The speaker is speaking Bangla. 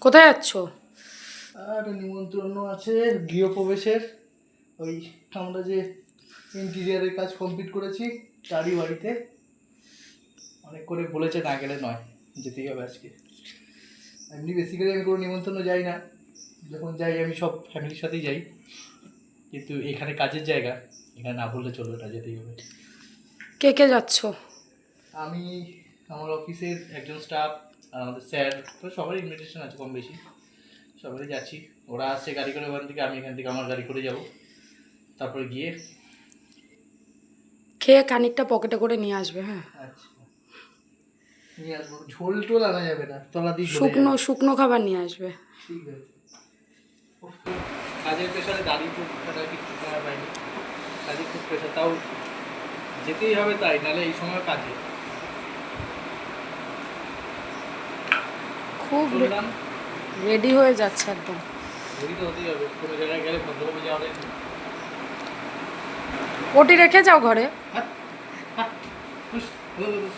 কোথায় যাচ্ছ? আর নিমন্ত্রণ আছে গৃহপ্রবেশের। ওই আমরা যে ইন্টেরিয়ারের কাজ কমপ্লিট করেছি তারই বাড়িতে। অনেক করে বলেছে, না গেলে নয়, যেতেই হবে আজকে। এমনি বেসিক্যালি আমি কোনো নিমন্ত্রণ যাই না, যখন যাই আমি সব ফ্যামিলির সাথেই যাই, কিন্তু এখানে কাজের জায়গা, এখানে না বললে চলবে না, যেতেই হবে। কে কে যাচ্ছ? আমি, আমার অফিসের একজন স্টাফ, আর আমাদের স্যার, তো সবারই ইনভিটেশন আছে কম বেশি, সবারই যাচ্ছি। ওরা আসছে গাড়ি করে ওখান থেকে, আমি এখান থেকে আমার গাড়ি করে যাব। তারপরে গিয়ে খেয়ে খানিকটা পকেটে করে নিয়ে আসবে। হ্যাঁ, আচ্ছা নিয়ে আসবো। ঝোল টোল আনা যাবে না, তলা দিয়ে ঝোলে শুকনো যাবে। শুকনো খাবার নিয়ে আসবে। ঠিক আছে। উফ, কাজের প্রেশারে গাড়ি তো কিছু সময় পাইনি, কাজের খুব প্রেশার, তাও যেতেই হবে, তাই নাহলে এই সময় কাজে খুব চললাম। রেডি হয়ে যাচ্ছে একদম। দেরি তো হতেই হবে, কোনো জায়গায় গেলে ভদ্রভাবে যাওয়া যায়। ওটি রেখে যাও ঘরে। হাট হাট হুস, হলো, হলো।